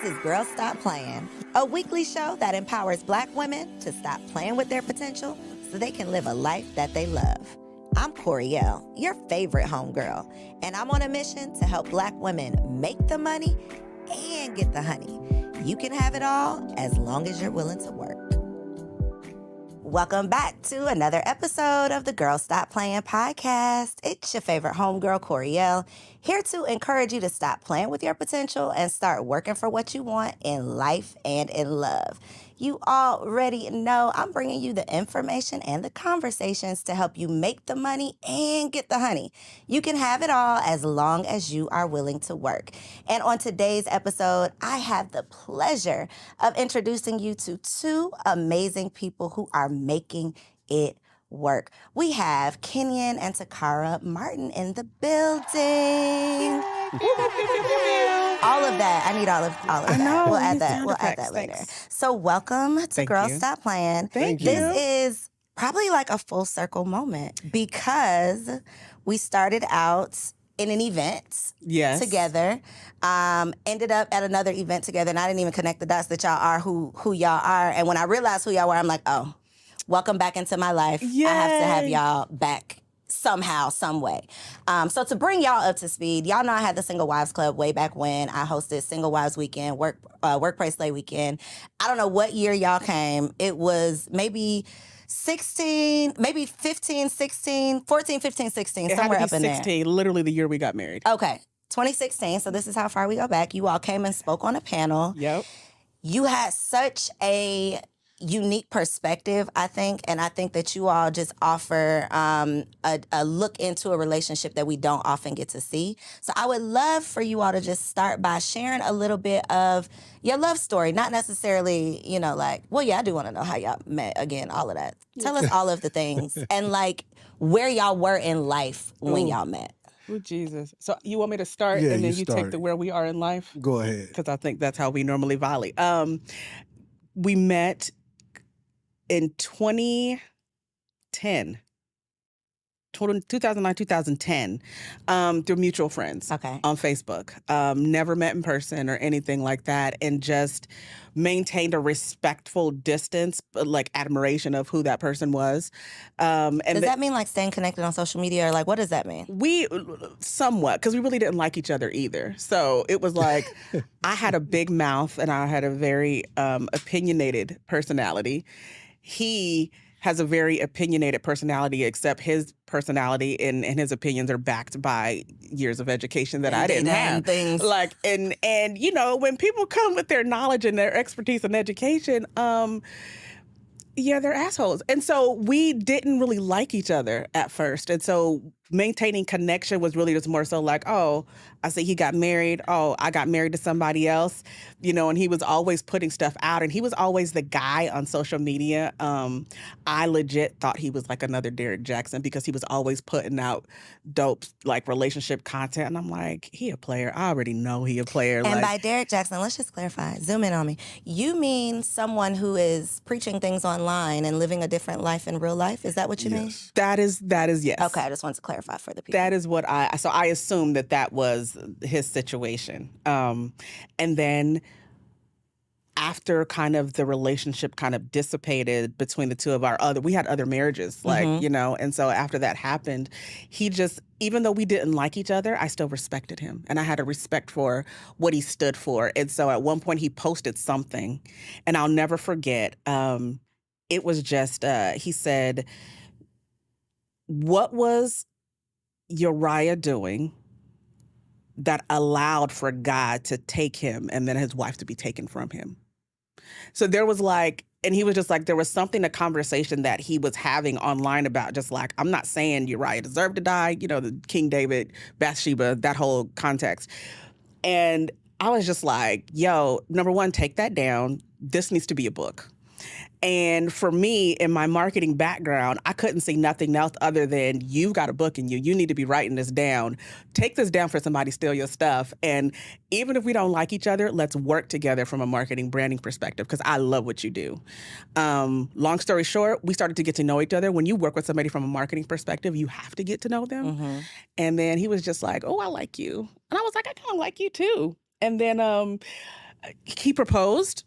This is Girl Stop Playin, a weekly show that empowers Black women to stop playing with their potential so they can live a life that they love. I'm Coriel, your favorite homegirl, and I'm on a mission to help Black women make the money and get the honey. You can have it all as long as you're willing to work. Welcome back to another episode of the Girl Stop Playin podcast. It's your favorite homegirl, Coriel, here to encourage you to stop playing with your potential and start working for what you want in life and in love. You already know I'm bringing you the information and the conversations to help you make the money and get the honey. You can have it all as long as you are willing to work. And on today's episode, I have the pleasure of introducing you to two amazing people who are making it work. We have Kenyon and Taccara Martin in the building. All of that. I need all of I that. know. We'll add that later. Thanks. So welcome to Girl Stop Playin. Thank you. This is probably like a full circle moment because we started out in an event together, ended up at another event together, and I didn't even connect the dots that y'all are who y'all are. And when I realized who y'all were, I'm like, oh, welcome back into my life. Yay. I have to have y'all back somehow, some way. So to bring y'all up to speed, y'all know I had the Single Wives Club way back when. I hosted Single Wives Weekend, Workplace Slay Weekend. I don't know what year y'all came. It was maybe 16, maybe 15, 16, 14, 15, 16, somewhere up in there. 16, literally the year we got married. Okay, 2016. So this is how far we go back. You all came and spoke on a panel. Yep. You had such a unique perspective, I think, and I think that you all just offer a look into a relationship that we don't often get to see. So I would love for you all to just start by sharing a little bit of your love story, not necessarily, I do want to know how y'all met, again, all of that. Tell us all of the things and where y'all were in life when y'all met. Oh, Jesus. So you want me to start and then you take the where we are in life? Go ahead. Because I think that's how we normally volley. We met in 2009, 2010, through mutual friends on Facebook. Never met in person or anything like that, and just maintained a respectful distance, but admiration of who that person was. And does that mean staying connected on social media, or what does that mean? We somewhat, because we really didn't like each other either. So it was I had a big mouth and I had a very opinionated personality. He has a very opinionated personality, except his personality and his opinions are backed by years of education that I didn't have. Things. And when people come with their knowledge and their expertise and education, they're assholes. And so we didn't really like each other at first. And so maintaining connection was really just more so I see he got married. Oh, I got married to somebody else, and he was always putting stuff out, and he was always the guy on social media. I legit thought he was another Derek Jackson because he was always putting out dope, relationship content. And I'm like, he a player. I already know he a player. And by Derek Jackson, let's just clarify, zoom in on me. You mean someone who is preaching things online and living a different life in real life? Is that what you mean? That is yes. Okay, I just wanted to clarify for the people. That is what I assumed that was his situation. And then after kind of the relationship kind of dissipated between the two of we had other marriages, and so after that happened, he just, even though we didn't like each other, I still respected him. And I had a respect for what he stood for. And so at one point he posted something, and I'll never forget, it was just, he said, "What was Uriah doing that allowed for God to take him and then his wife to be taken from him?" So there was and he was just there was something, a conversation that he was having online about just I'm not saying Uriah deserved to die, the King David, Bathsheba, that whole context. And I was just yo, number one, take that down. This needs to be a book. And for me, in my marketing background, I couldn't see nothing else other than you've got a book in you. You need to be writing this down. Take this down for somebody to steal your stuff. And even if we don't like each other, let's work together from a marketing branding perspective, because I love what you do. Long story short, we started to get to know each other. When you work with somebody from a marketing perspective, you have to get to know them. Mm-hmm. And then he was just oh, I like you. And I was I kind of like you too. And then He proposed.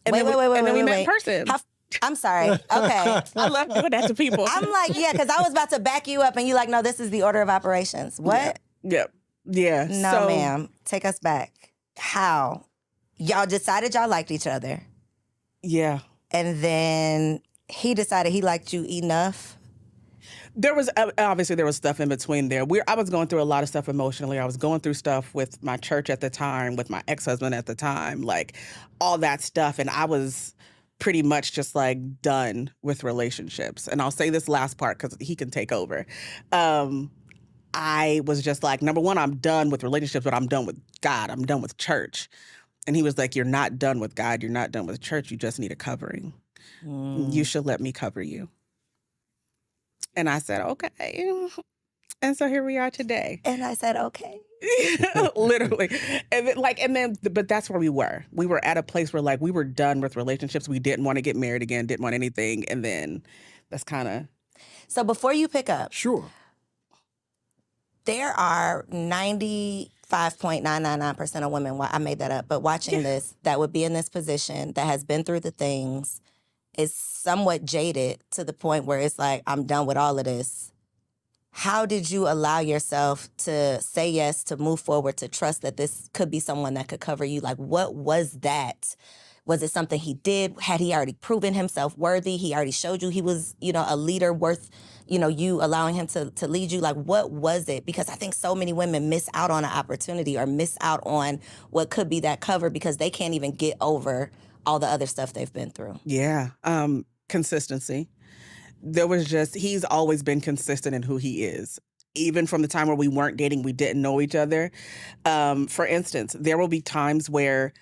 And Wait, then we met in person. I'm sorry. Okay. I love doing that to people. I'm like, yeah, because I was about to back you up and you like, no, this is the order of operations. What? Yep. Yeah. No, ma'am. Take us back. How? Y'all decided y'all liked each other. Yeah. And then he decided he liked you enough. There was obviously there was stuff in between there. I was going through a lot of stuff emotionally. I was going through stuff with my church at the time, with my ex-husband at the time, like all that stuff. And I was pretty much just like done with relationships. And I'll say this last part because he can take over. I was just like, number one, I'm done with relationships, but I'm done with God. I'm done with church. And he was like, you're not done with God. You're not done with church. You just need a covering. You should let me cover you. And I said, okay. And so here we are today. And I said, okay. Literally. But that's where we were. We were at a place where like we were done with relationships. We didn't want to get married again, didn't want anything. And then that's kind of. So before you pick up. Sure. There are 95.999% of women, I made that up, but watching this, that would be in this position, that has been through the things, is somewhat jaded to the point where it's like, I'm done with all of this. How did you allow yourself to say yes, to move forward, to trust that this could be someone that could cover you? Like, what was that? Was it something he did? Had he already proven himself worthy? He already showed you he was, a leader worth, you allowing him to lead you? Like, what was it? Because I think so many women miss out on an opportunity or miss out on what could be that cover because they can't even get over all the other stuff they've been through. Yeah. Consistency. He's always been consistent in who he is. Even from the time where we weren't dating, we didn't know each other. For instance, there will be times where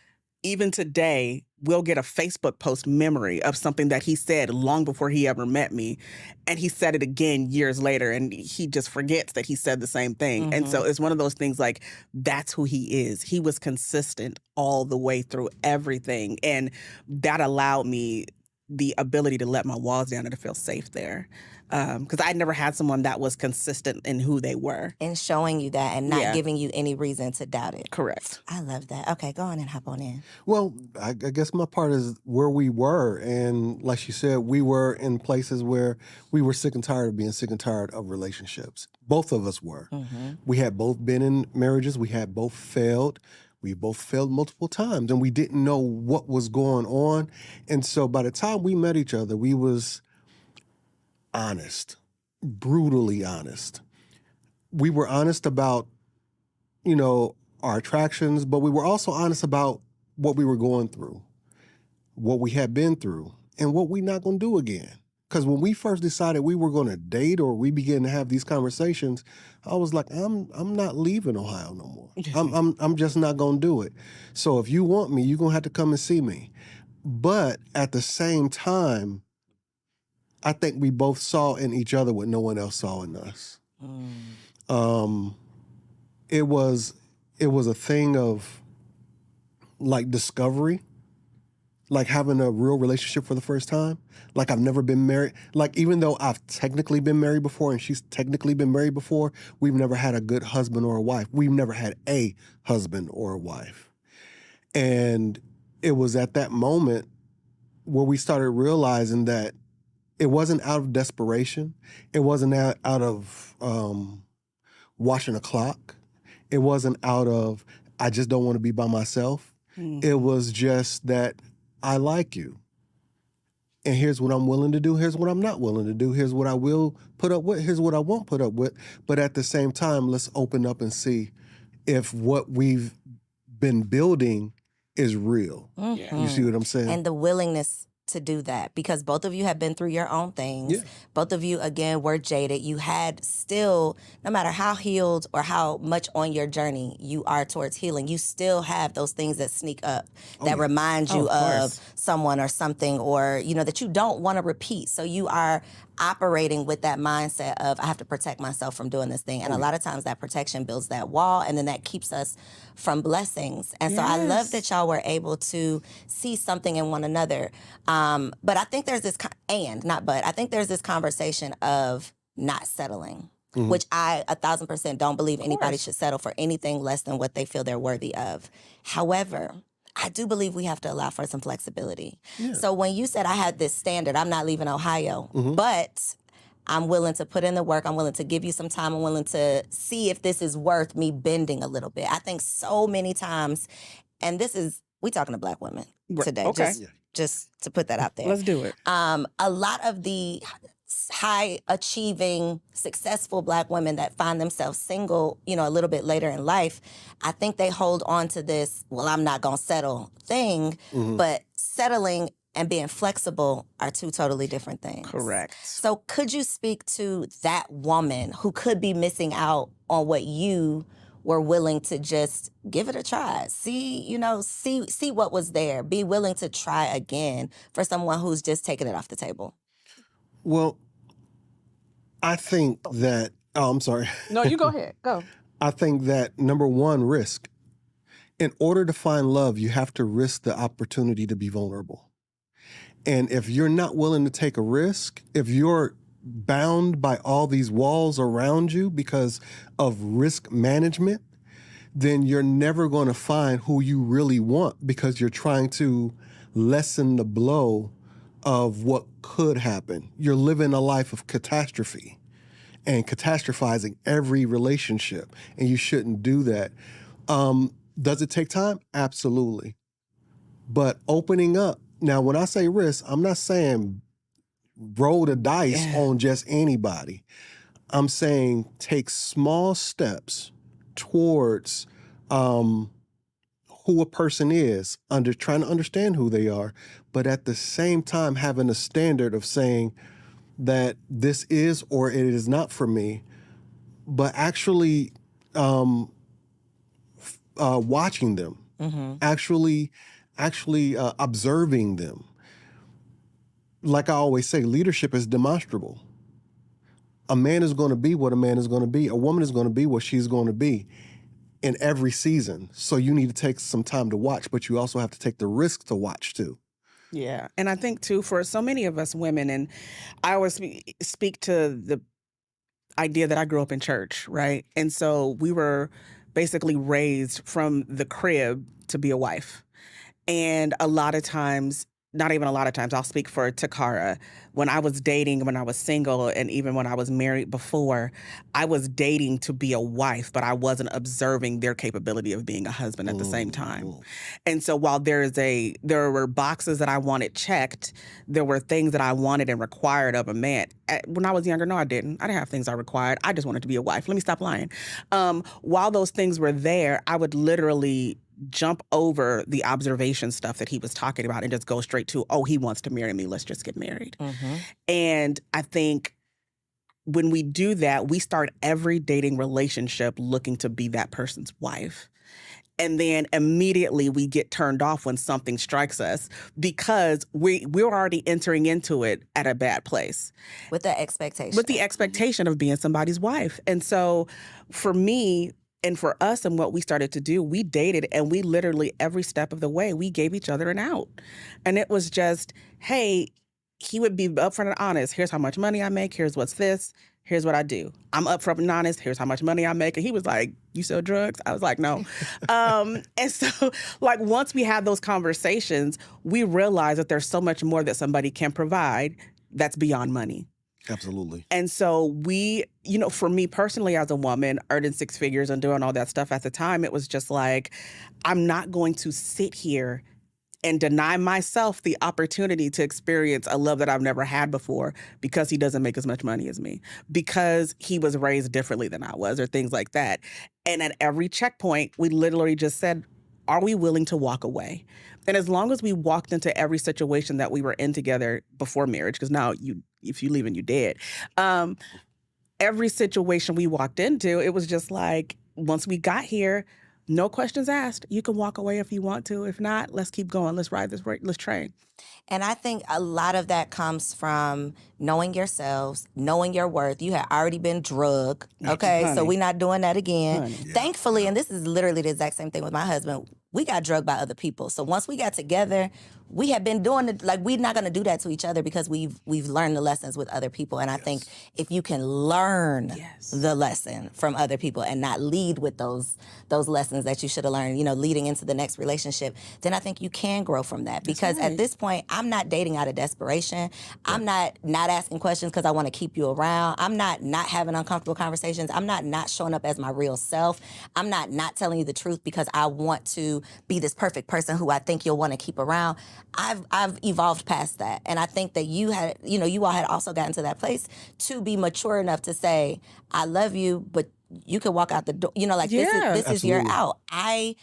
even today, we'll get a Facebook post memory of something that he said long before he ever met me. And he said it again years later, and he just forgets that he said the same thing. Mm-hmm. And so it's one of those things like, that's who he is. He was consistent all the way through everything. And that allowed me the ability to let my walls down and to feel safe there. Because I never had someone that was consistent in who they were. And showing you that and not giving you any reason to doubt it. Correct. I love that. Okay, go on and hop on in. Well, I guess my part is where we were. And like she said, we were in places where we were sick and tired of being sick and tired of relationships. Both of us were. Mm-hmm. We had both been in marriages. We had both failed. We both failed multiple times, and we didn't know what was going on. And so by the time we met each other, we was honest, brutally honest. We were honest about, our attractions, but we were also honest about what we were going through, what we had been through, and what we're not going to do again. Because when we first decided we were going to date or we began to have these conversations, I was like, I'm not leaving Ohio no more. I'm just not going to do it. So if you want me, you're going to have to come and see me. But at the same time, I think we both saw in each other what no one else saw in us. It was a thing of like discovery, like having a real relationship for the first time. Like I've never been married. Like even though I've technically been married before and she's technically been married before, we've never had a good husband or a wife. We've never had a husband or a wife. And it was at that moment where we started realizing that it wasn't out of desperation. It wasn't out of watching a clock. It wasn't out of, I just don't want to be by myself. Mm-hmm. It was just that I like you. And here's what I'm willing to do. Here's what I'm not willing to do. Here's what I will put up with. Here's what I won't put up with. But at the same time, let's open up and see if what we've been building is real. Mm-hmm. You see what I'm saying? And the willingness to do that, because both of you have been through your own things. Yeah. Both of you, again, were jaded. You had still, no matter how healed or how much on your journey you are towards healing, you still have those things that sneak up that remind you of someone or something, or, that you don't want to repeat. So you are operating with that mindset of, I have to protect myself from doing this thing. And a lot of times that protection builds that wall, and then that keeps us from blessings. And so I love that y'all were able to see something in one another. But I think there's this, I think there's this conversation of not settling, which I 1,000% don't believe anybody should settle for anything less than what they feel they're worthy of. However, I do believe we have to allow for some flexibility. Yeah. So when you said I had this standard, I'm not leaving Ohio, but I'm willing to put in the work. I'm willing to give you some time. I'm willing to see if this is worth me bending a little bit. I think so many times, and we talking to Black women today. Okay. Just to put that out there. Let's do it. A lot of the high achieving, successful Black women that find themselves single, a little bit later in life, I think they hold on to this, well, I'm not going to settle thing, but settling and being flexible are two totally different things. Correct. So could you speak to that woman who could be missing out on what you were willing to just give it a try? See what was there. Be willing to try again for someone who's just taking it off the table. Well, I think that, I'm sorry. No, you go ahead. Go. I think that, number one, risk. In order to find love, you have to risk the opportunity to be vulnerable. And if you're not willing to take a risk, if you're bound by all these walls around you because of risk management, then you're never going to find who you really want because you're trying to lessen the blow of what could happen. You're living a life of catastrophe and catastrophizing every relationship, and you shouldn't do that. Does it take time? Absolutely. But opening up, now when I say risk, I'm not saying roll the dice on just anybody. I'm saying take small steps towards who a person is, trying to understand who they are, but at the same time having a standard of saying that this is or it is not for me, but actually watching them, actually observing them. Like I always say, leadership is demonstrable. A man is going to be what a man is going to be. A woman is going to be what she's going to be in every season. So you need to take some time to watch, but you also have to take the risk to watch too. Yeah. And I think too, for so many of us women, and I always speak to the idea that I grew up in church, right? And so we were basically raised from the crib to be a wife. And a lot of times, not even a lot of times, I'll speak for Taccara. When I was dating, when I was single, and even when I was married before, I was dating to be a wife, but I wasn't observing their capability of being a husband at the same time. And so while there were boxes that I wanted checked, there were things that I wanted and required of a man. When I was younger, no, I didn't. I didn't have things I required. I just wanted to be a wife. Let me stop lying. While those things were there, I would literally jump over the observation stuff that he was talking about and just go straight to, oh, he wants to marry me. Let's just get married. And I think when we do that, we start every dating relationship looking to be that person's wife. And then immediately we get turned off when something strikes us because we're already entering into it at a bad place. With the expectation. With the expectation of being somebody's wife. And so for me, and for us and what we started to do, we dated and we literally every step of the way, we gave each other an out. And it was just, hey, he would be upfront and honest. Here's how much money I make. Here's what's this. Here's what I do. I'm upfront and honest. Here's how much money I make. And he was like, you sell drugs? I was like, no. And so like once we had those conversations, we realized that there's so much more that somebody can provide that's beyond money. Absolutely. And so we, for me personally as a woman, earning six figures and doing all that stuff at the time, it was just like, I'm not going to sit here and deny myself the opportunity to experience a love that I've never had before because he doesn't make as much money as me, because he was raised differently than I was, or things like that. And at every checkpoint, we literally just said, are we willing to walk away? And as long as we walked into every situation that we were in together before marriage, because now if you leave and you dead, every situation we walked into, it was just like, once we got here, no questions asked. You can walk away if you want to. If not, let's keep going. Let's ride this, let's train. And I think a lot of that comes from knowing yourselves, knowing your worth. You had already been drugged, okay? Honey. So we're not doing that again. Honey. Thankfully, and this is literally the exact same thing with my husband, we got drugged by other people. So once we got together, we have been doing it. Like, we're not going to do that to each other because we've learned the lessons with other people. And I think if you can learn the lesson from other people and not lead with those lessons that you should have learned, leading into the next relationship, then I think you can grow from that. Because at this point, I'm not dating out of desperation. I'm not asking questions because I want to keep you around. I'm not having uncomfortable conversations. I'm not showing up as my real self. I'm not telling you the truth because I want to be this perfect person who I think you'll want to keep around. I've evolved past that. And I think that you all had also gotten to that place to be mature enough to say, I love you, but you can walk out the door. This is your out. I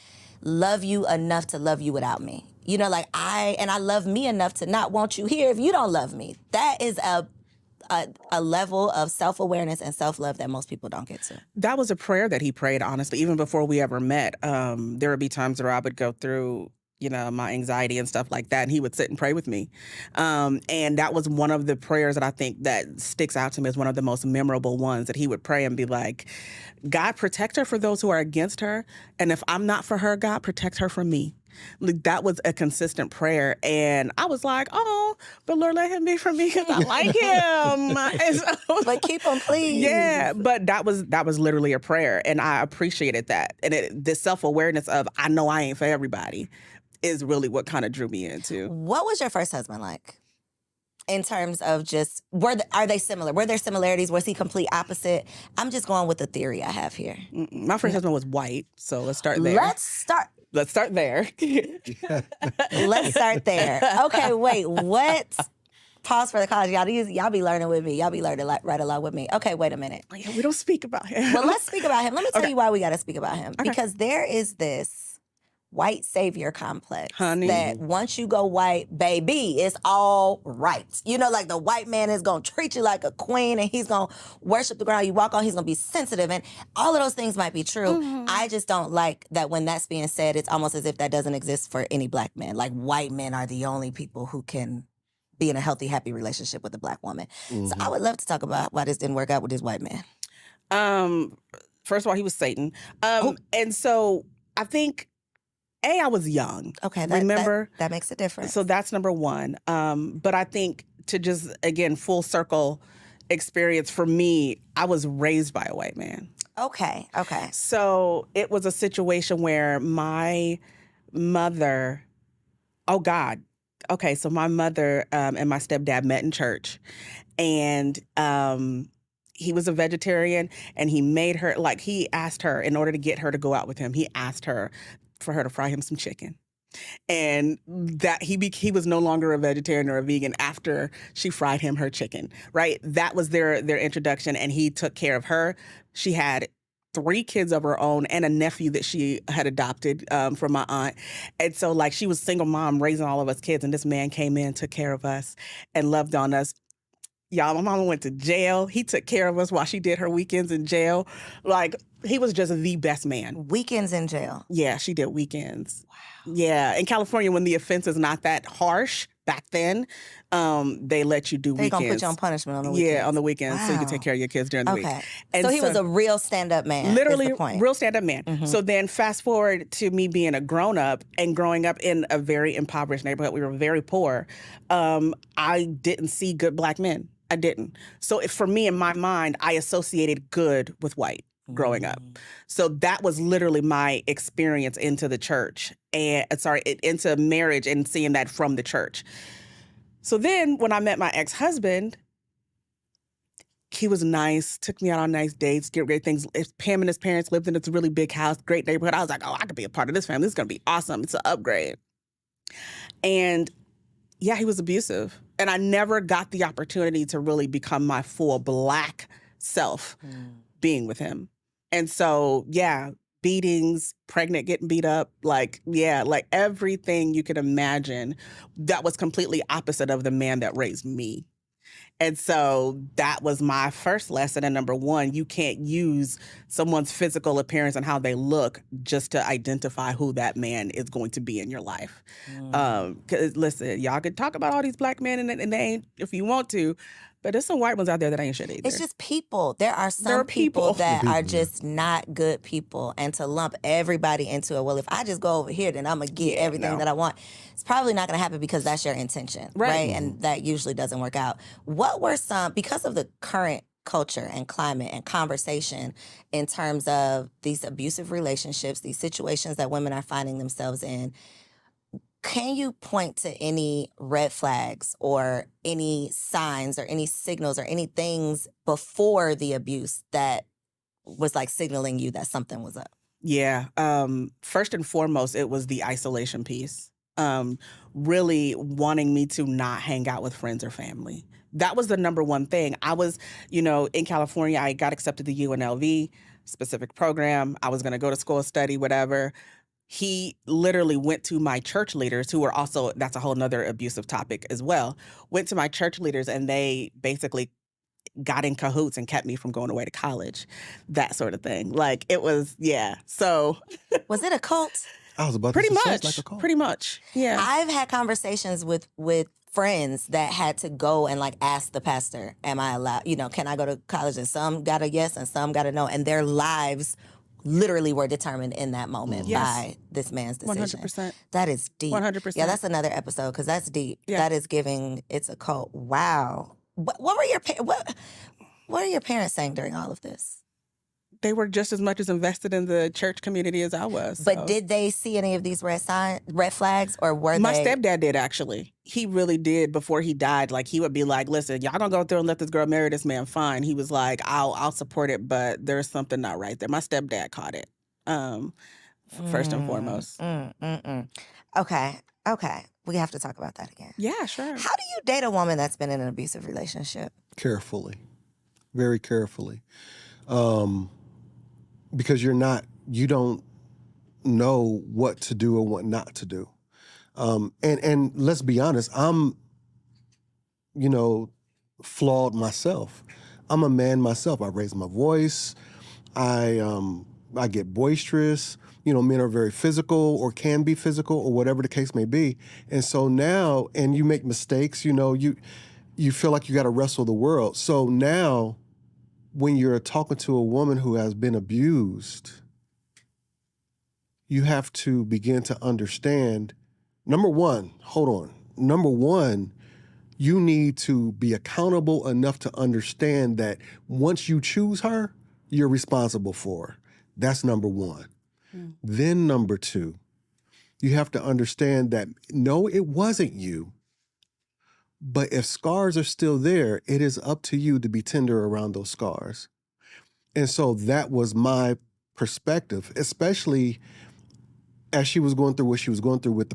love you enough to love you without me. I love me enough to not want you here if you don't love me. That is a level of self-awareness and self-love that most people don't get to. That was a prayer that he prayed, honestly, even before we ever met. There would be times where I would go through, my anxiety and stuff like that, and he would sit and pray with me. And that was one of the prayers that I think that sticks out to me as one of the most memorable ones, that he would pray and be like, God, protect her for those who are against her. And if I'm not for her, God, protect her from me. Like, that was a consistent prayer. And I was like, oh, but Lord, let him be for me because I like him. And so, but keep him, please. Yeah, but that was literally a prayer. And I appreciated that. And this self-awareness of, I know I ain't for everybody, is really what kind of drew me into. What was your first husband like? In terms of just, are they similar? Were there similarities? Was he complete opposite? I'm just going with the theory I have here. My first husband was white, so let's start there. Let's start there. Let's start there. Okay, wait, what? Pause for the cause. Y'all be learning with me. Y'all be learning right along with me. Okay, wait a minute. Yeah, we don't speak about him. Well, let's speak about him. Let me tell you why we got to speak about him. Okay. Because there is this white savior complex. Honey. That once you go white, baby, it's all right. Like the white man is going to treat you like a queen and he's going to worship the ground you walk on. He's going to be sensitive. And all of those things might be true. Mm-hmm. I just don't like that when that's being said, it's almost as if that doesn't exist for any black man. Like, white men are the only people who can be in a healthy, happy relationship with a black woman. Mm-hmm. So I would love to talk about why this didn't work out with this white man. First of all, he was Satan. And so I think, I was young. Okay, remember? That makes a difference. So that's number one. But I think to just, again, full circle experience for me, I was raised by a white man. Okay. So it was a situation where my mother, so my mother and my stepdad met in church, and he was a vegetarian, and he made her, he asked her, in order to get her to go out with him, he asked her for her to fry him some chicken. And that he was no longer a vegetarian or a vegan after she fried him her chicken, right? That was their introduction, and he took care of her. She had 3 kids of her own and a nephew that she had adopted from my aunt. And so, she was a single mom raising all of us kids, and this man came in, took care of us, and loved on us. Y'all, my mama went to jail. He took care of us while she did her weekends in jail. He was just the best man. Weekends in jail? Yeah, she did weekends. Wow. Yeah, in California, when the offense is not that harsh, back then, they let you do weekends. They gonna put you on punishment on the weekends. Yeah, on the weekends, so you can take care of your kids during the week. And so he was a real stand-up man. Literally, is the point. Real stand-up man. Mm-hmm. So then fast forward to me being a grown-up and growing up in a very impoverished neighborhood. We were very poor. I didn't see good black men. I didn't. So for me, in my mind, I associated good with white growing up. So that was literally my experience into the church into marriage and seeing that from the church. So then when I met my ex-husband, he was nice, took me out on nice dates, get great things. Pam and his parents lived in this really big house, great neighborhood. I was like, I could be a part of this family. This is going to be awesome. It's an upgrade. And yeah, he was abusive. And I never got the opportunity to really become my full black self being with him. And so, yeah, beatings, pregnant, getting beat up, everything you could imagine, that was completely opposite of the man that raised me. And so that was my first lesson. And number one, you can't use someone's physical appearance and how they look just to identify who that man is going to be in your life. 'Cause listen, y'all can talk about all these black men and they ain't, if you want to, but there's some white ones out there that ain't shit either. It's just people. There are There are some people people. that The are people, yeah. just not good people. And to lump everybody into it, well, if I just go over here, then I'm going to get everything that I want. It's probably not going to happen because that's your intention, right? And that usually doesn't work out. What were some, because of the current culture and climate and conversation in terms of these abusive relationships, these situations that women are finding themselves in, can you point to any red flags or any signs or any signals or any things before the abuse that was like signaling you that something was up? Yeah. First and foremost, it was the isolation piece. Really wanting me to not hang out with friends or family. That was the number one thing. I was, in California, I got accepted to UNLV, specific program. I was going to go to school, study, whatever. He literally went to my church leaders who were also, that's a whole nother abusive topic as well, went to my church leaders and they basically got in cahoots and kept me from going away to college, that sort of thing. Like it was, yeah. So Was it a cult? I was about pretty to say, much, sounds like a call. pretty much. Yeah. I've had conversations with friends that had to go and like ask the pastor, am I allowed, can I go to college? And some got a yes and some got a no. And their lives literally were determined in that moment by this man's decision. 100%. That is deep. 100%. Yeah, that's another episode because that's deep. Yeah. That is giving, it's a cult. Wow. What were your what are your parents saying during all of this? They were just as much as invested in the church community as I was. But did they see any of these red flags, or were my they? stepdad did, actually. He really did. Before he died, like he would be like, listen, y'all gonna go through and let this girl marry this man, fine. He was like, I'll support it, but there's something not right there. My stepdad caught it, first and foremost. Okay. We have to talk about that again. Yeah, sure. How do you date a woman that's been in an abusive relationship? Carefully, very carefully. Because you don't know what to do or what not to do. And let's be honest, I'm, flawed myself. I'm a man myself. I raise my voice. I get boisterous. Men are very physical or can be physical or whatever the case may be. And so now, and you make mistakes, you feel like you got to wrestle the world. So now, when you're talking to a woman who has been abused, you have to begin to understand, number one, you need to be accountable enough to understand that once you choose her, you're responsible for her. That's number one. Then number two, you have to understand that, no, it wasn't you. But if scars are still there, it is up to you to be tender around those scars. And so that was my perspective, especially as she was going through what she was going through with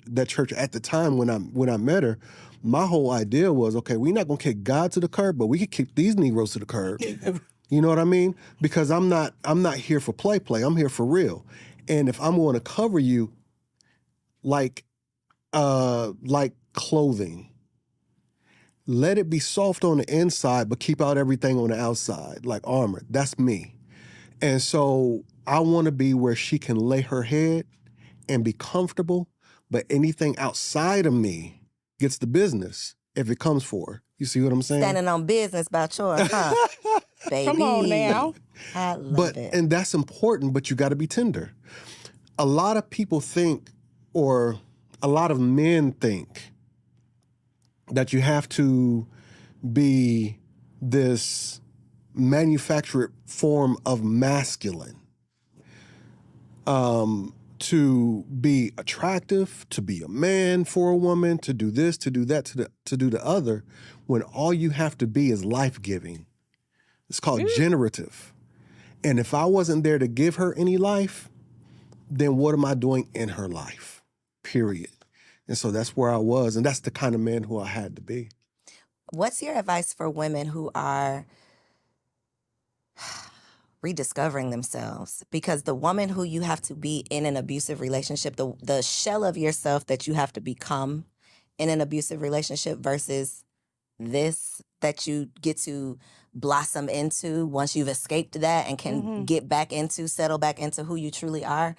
that church at the time when I met her. My whole idea was, okay, we're not going to kick God to the curb, but we could kick these Negroes to the curb. You know what I mean? Because I'm not here for play. I'm here for real. And if I'm going to cover you like clothing, let it be soft on the inside, but keep out everything on the outside, like armor. That's me. And so I want to be where she can lay her head and be comfortable, but anything outside of me gets the business if it comes for her. You see what I'm saying? Standing on business about yours, huh? Baby. Come on now. I love it. And that's important, but you got to be tender. A lot of people think, or a lot of men think, that you have to be this manufactured form of masculine to be attractive, to be a man for a woman, to do this, to do that, to do the other, when all you have to be is life-giving. It's called generative. And if I wasn't there to give her any life, then what am I doing in her life? Period. And so that's where I was, and that's the kind of man who I had to be. What's your advice for women who are rediscovering themselves? Because the woman who you have to be in an abusive relationship, the shell of yourself that you have to become in an abusive relationship versus this that you get to blossom into once you've escaped that and can get back into, settle back into who you truly are,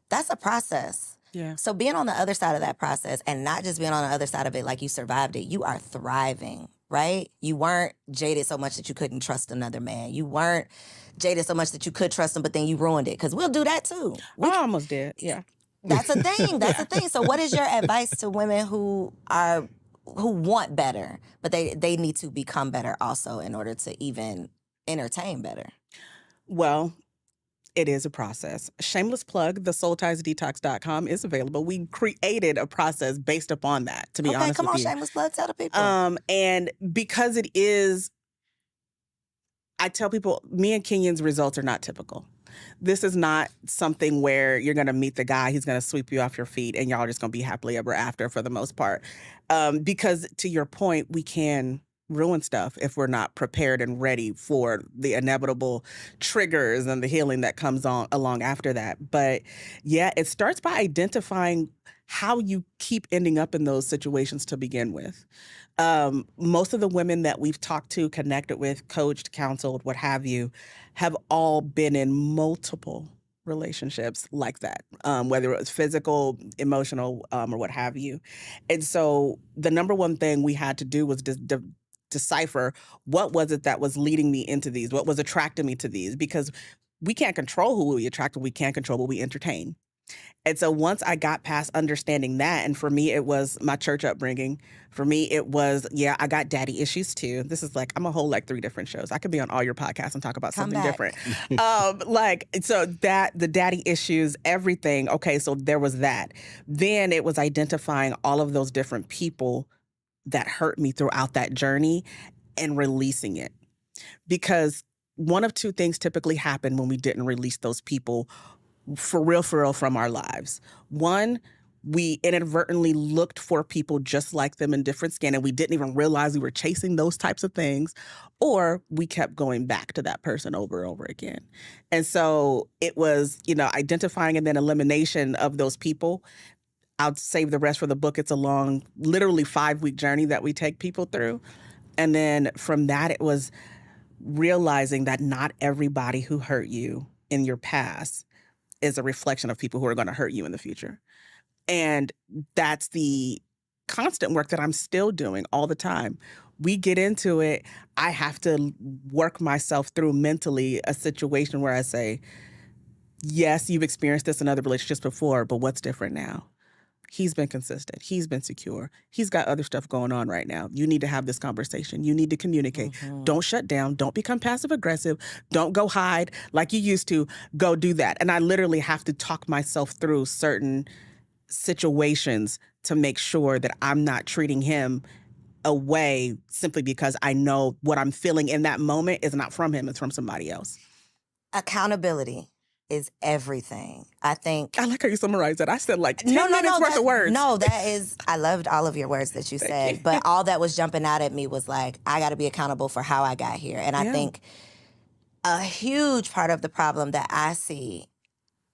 that's a process. Yeah. So being on the other side of that process and not just being on the other side of it like you survived it, you are thriving, right? You weren't jaded so much that you couldn't trust another man. You weren't jaded so much that you could trust him, but then you ruined it. Because we'll do that too. I almost did, yeah. That's a thing. That's a thing. So what is your advice to women who want better, but they need to become better also in order to even entertain better? Well, it is a process. Shameless plug, the soultiesdetox.com is available. We created a process based upon that, to be honest with you. Okay, come on, shameless plug, tell the people. And because it is, I tell people, me and Kenyon's results are not typical. This is not something where you're going to meet the guy, he's going to sweep you off your feet, and y'all just going to be happily ever after for the most part. Because to your point, we can ruin stuff if we're not prepared and ready for the inevitable triggers and the healing that comes on along after that. But yeah, it starts by identifying how you keep ending up in those situations to begin with. Most of the women that we've talked to, connected with, coached, counseled, what have you, have all been in multiple relationships like that, whether it was physical, emotional, or what have you. And so the number one thing we had to do was decipher what was it that was leading me into these, what was attracting me to these, because we can't control who we attract, we can't control what we entertain. And so once I got past understanding that, and for me, it was my church upbringing. For me, it was, I got daddy issues too. This is like, I'm a whole 3 different shows. I could be on all your podcasts and talk about something different. So that, the daddy issues, everything. Okay, so there was that. Then it was identifying all of those different people that hurt me throughout that journey and releasing it. Because one of 2 things typically happen when we didn't release those people for real from our lives. One, we inadvertently looked for people just like them in different skin, and we didn't even realize we were chasing those types of things, or we kept going back to that person over and over again. And so it was, identifying and then elimination of those people. I'll save the rest for the book. It's a long, literally 5-week journey that we take people through. And then from that, it was realizing that not everybody who hurt you in your past is a reflection of people who are going to hurt you in the future. And that's the constant work that I'm still doing all the time. We get into it. I have to work myself through mentally a situation where I say, yes, you've experienced this in other relationships before, but what's different now? He's been consistent. He's been secure. He's got other stuff going on right now. You need to have this conversation. You need to communicate. Don't shut down. Don't become passive aggressive. Don't go hide like you used to. Go do that. And I literally have to talk myself through certain situations to make sure that I'm not treating him away simply because I know what I'm feeling in that moment is not from him. It's from somebody else. Accountability is everything. I think. I like how you summarized that. I said 10 minutes worth of words. No, that is, I loved all of your words that you said, but all that was jumping out at me was I got to be accountable for how I got here. And I think a huge part of the problem that I see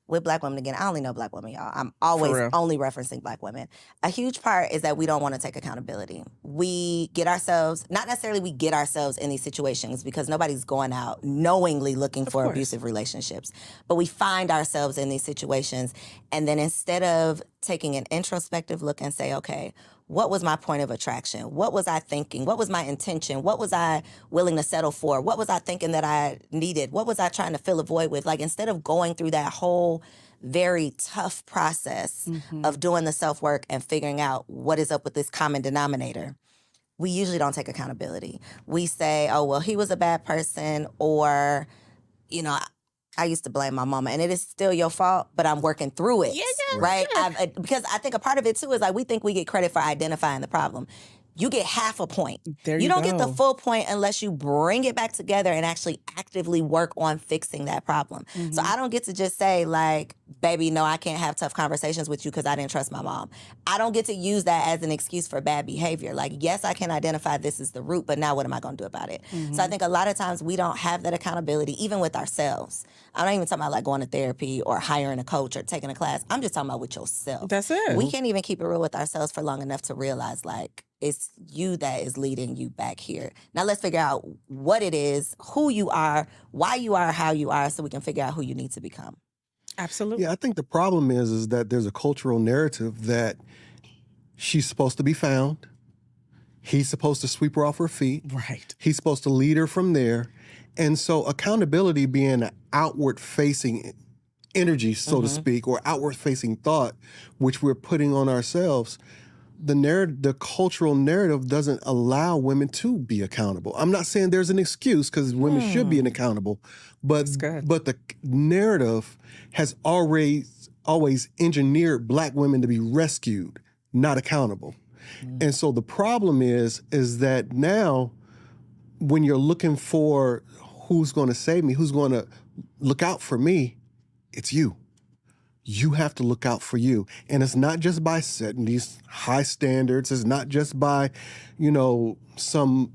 with Black women, again, I only know Black women, y'all. I'm always only referencing Black women. A huge part is that we don't want to take accountability. We get ourselves, not necessarily we get ourselves in these situations because nobody's going out knowingly looking for abusive relationships. But we find ourselves in these situations, and then instead of taking an introspective look and say, okay, what was my point of attraction? What was I thinking? What was my intention? What was I willing to settle for? What was I thinking that I needed? What was I trying to fill a void with? Instead of going through that whole very tough process of doing the self-work and figuring out what is up with this common denominator, we usually don't take accountability. We say, oh, well, he was a bad person, or, I used to blame my mama, and it is still your fault, but I'm working through it, right? Because I think a part of it, too, is we think we get credit for identifying the problem. You get half a point. You don't get the full point unless you bring it back together and actually actively work on fixing that problem. So I don't get to just say, baby, no, I can't have tough conversations with you because I didn't trust my mom. I don't get to use that as an excuse for bad behavior. Yes, I can identify this is the root, but now what am I going to do about it? So I think a lot of times we don't have that accountability, even with ourselves. I'm not even talking about like going to therapy or hiring a coach or taking a class. I'm just talking about with yourself. That's it. We can't even keep it real with ourselves for long enough to realize like it's you that is leading you back here. Now let's figure out what it is, who you are, why you are, how you are, so we can figure out who you need to become. Absolutely. Yeah, I think the problem is that there's a cultural narrative that she's supposed to be found. He's supposed to sweep her off her feet. Right. He's supposed to lead her from there. And so accountability being an outward-facing energy, so to speak, or outward-facing thought, which we're putting on ourselves, the cultural narrative doesn't allow women to be accountable. I'm not saying there's an excuse because women should be accountable, but the narrative has always engineered Black women to be rescued, not accountable. And so the problem is that now when you're looking for who's going to save me, who's going to look out for me, it's you. You have to look out for you. And it's not just by setting these high standards. It's not just by, some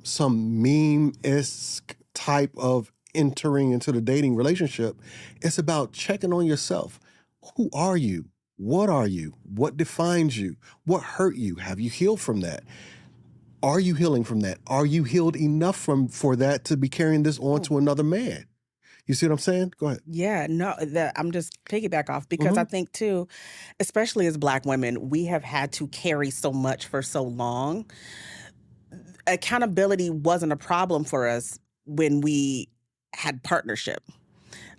meme-esque type of entering into the dating relationship. It's about checking on yourself. Who are you? What are you? What defines you? What hurt you? Have you healed from that? Are you healing from that? Are you healed enough for that to be carrying this on to another man? You see what I'm saying? Go ahead. Yeah, no, I'm just piggyback off because I think too, especially as Black women, we have had to carry so much for so long. Accountability wasn't a problem for us when we had partnership,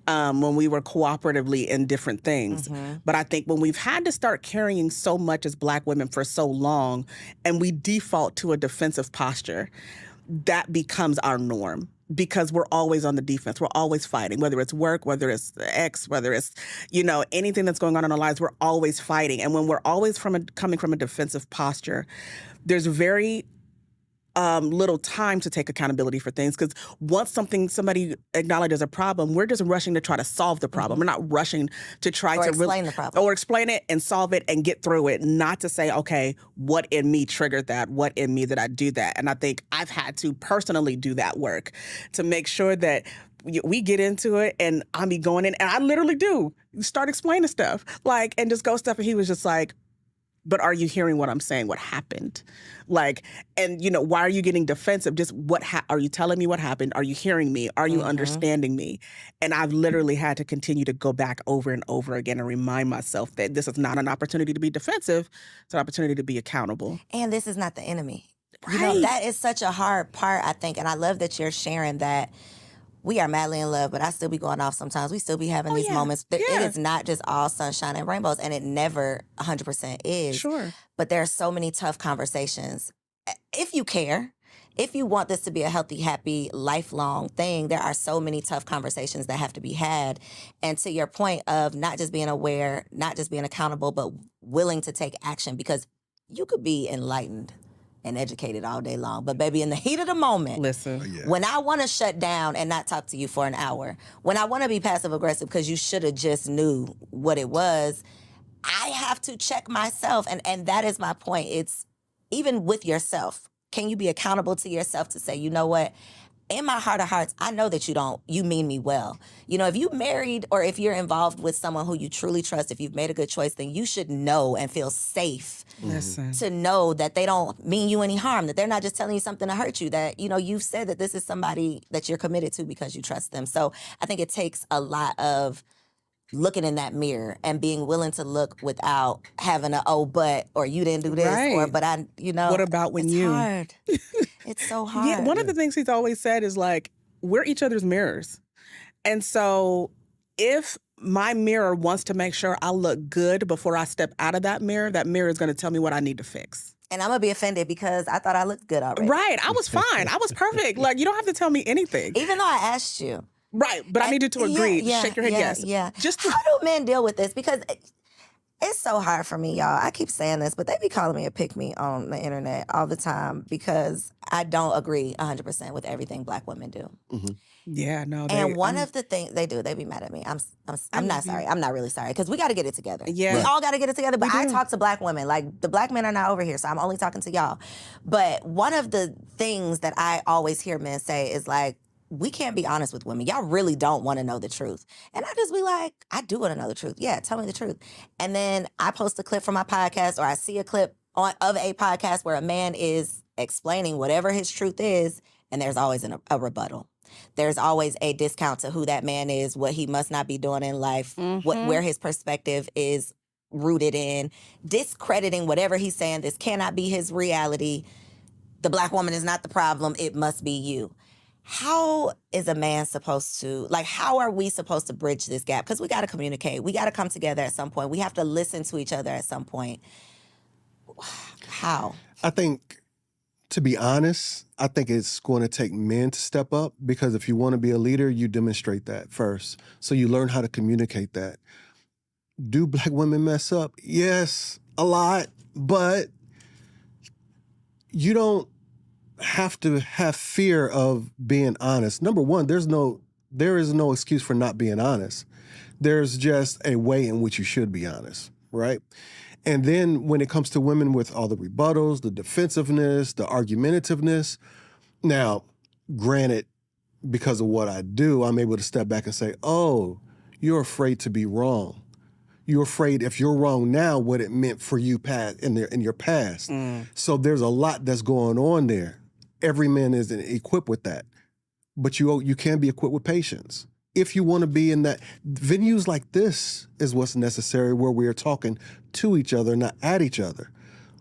when we were cooperatively in different things. But I think when we've had to start carrying so much as Black women for so long and we default to a defensive posture, that becomes our norm. Because we're always on the defense. We're always fighting, whether it's work, whether it's the ex, whether it's, anything that's going on in our lives, we're always fighting. And when we're always coming from a defensive posture, there's very little time to take accountability for things. Because once somebody acknowledges a problem, we're just rushing to try to solve the problem. We're not rushing to try to explain the problem. Or explain it and solve it and get through it. Not to say, okay, what in me triggered that? What in me did I do that? And I think I've had to personally do that work to make sure that we get into it and I be going in, and I literally do start explaining stuff, and just go stuff. And he was just like, but are you hearing what I'm saying? What happened? Why are you getting defensive? Just are you telling me what happened? Are you hearing me? Are you understanding me? And I've literally had to continue to go back over and over again and remind myself that this is not an opportunity to be defensive. It's an opportunity to be accountable. And this is not the enemy. Right. That is such a hard part, I think. And I love that you're sharing that. We are madly in love, but I still be going off sometimes. We still be having these moments. It is not just all sunshine and rainbows, and it never 100% is. Sure. But there are so many tough conversations. If you care, if you want this to be a healthy, happy, lifelong thing, there are so many tough conversations that have to be had. And to your point of not just being aware, not just being accountable, but willing to take action, because you could be enlightened and educated all day long. But baby, in the heat of the moment, listen, when I want to shut down and not talk to you for an hour, when I want to be passive aggressive because you should have just knew what it was, I have to check myself. And that is my point. It's even with yourself. Can you be accountable to yourself to say, you know what? In my heart of hearts, I know that you mean me well. If you married or if you're involved with someone who you truly trust, if you've made a good choice, then you should know and feel safe to know that they don't mean you any harm, that they're not just telling you something to hurt you, that, you've said that this is somebody that you're committed to because you trust them. So I think it takes a lot of looking in that mirror and being willing to look without having but, or you didn't do this, or, but I, what about when it's you? hard. It's so hard. Yeah, one of the things he's always said is we're each other's mirrors. And so if my mirror wants to make sure I look good before I step out of that mirror is going to tell me what I need to fix. And I'm going to be offended because I thought I looked good already. Right. I was fine. I was perfect. You don't have to tell me anything. Even though I asked you. Right. But I need you to agree. Shake your head yes. Yeah. How do men deal with this? Because it's so hard for me, y'all. I keep saying this, but they be calling me a pick-me on the internet all the time because I don't agree 100% with everything Black women do. Mm-hmm. Yeah, no. And one of the things they do, they be mad at me. I'm not sorry. I'm not really sorry because we got to get it together. Yeah. We all got to get it together. But I talk to Black women. The Black men are not over here, so I'm only talking to y'all. But one of the things that I always hear men say is we can't be honest with women. Y'all really don't want to know the truth. And I just be like, I do want to know the truth. Yeah, tell me the truth. And then I post a clip from my podcast, or I see a clip of a podcast where a man is explaining whatever his truth is, and there's always a rebuttal. There's always a discount to who that man is, what he must not be doing in life, where his perspective is rooted in, discrediting whatever he's saying. This cannot be his reality. The black woman is not the problem. It must be you. How is a man supposed to, like, how are we supposed to bridge this gap? Because we got to communicate. We got to come together at some point. We have to listen to each other at some point. How? I think, to be honest, I think it's going to take men to step up, because if you want to be a leader, you demonstrate that first. So you learn how to communicate that. Do black women mess up? Yes, a lot, but you don't have to have fear of being honest. Number one, there is no excuse for not being honest. There's just a way in which you should be honest, right? And then when it comes to women with all the rebuttals, the defensiveness, the argumentativeness, now, granted, because of what I do, I'm able to step back and say, oh, you're afraid to be wrong. You're afraid if you're wrong now, what it meant for you in your past. So there's a lot that's going on there. Every man isn't equipped with that. But you can be equipped with patience. If you want to be in that, venues like this is what's necessary, where we are talking to each other, not at each other.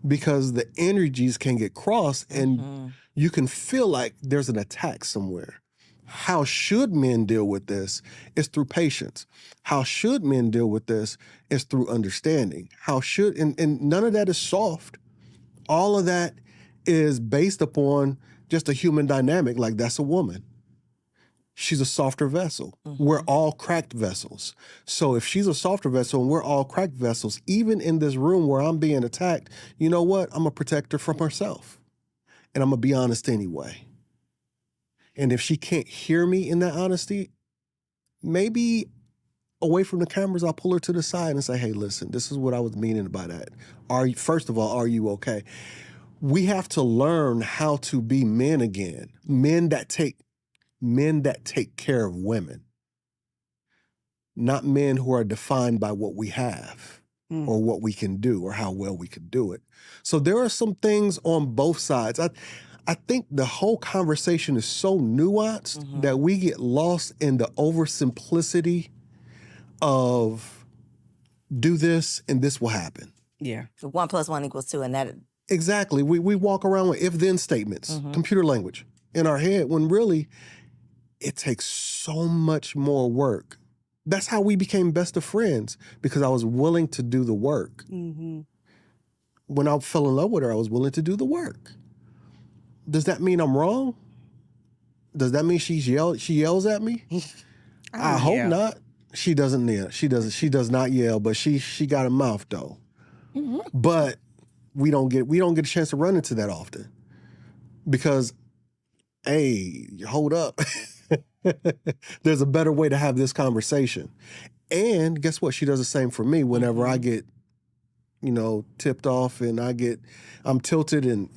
Because the energies can get crossed and you can feel like there's an attack somewhere. How should men deal with this is through patience. How should men deal with this is through understanding. And none of that is soft. All of that is based upon just a human dynamic. Like, that's a woman. She's a softer vessel. We're all cracked vessels. So if she's a softer vessel and we're all cracked vessels, even in this room where I'm being attacked, you know what? I'm going to protect her from herself. And I'm going to be honest anyway. And if she can't hear me in that honesty, maybe away from the cameras, I'll pull her to the side and say, hey, listen, this is what I was meaning by that. First of all, are you okay? We have to learn how to be men again. Men that take care of women. Not men who are defined by what we have or what we can do or how well we can do it. So there are some things on both sides. I think the whole conversation is so nuanced that we get lost in the oversimplicity of do this and this will happen. Yeah. 1 + 1 = 2, and that... Exactly. We walk around with if-then statements, computer language in our head, when really it takes so much more work. That's how we became best of friends, because I was willing to do the work. When I fell in love with her, I was willing to do the work. Does that mean I'm wrong? Does that mean she yells at me? I hope not. She doesn't yell. She does not yell, but she got a mouth though. But we don't get a chance to run into that often. Because, hey, hold up. There's a better way to have this conversation. And guess what? She does the same for me whenever I get, tipped off and I'm tilted and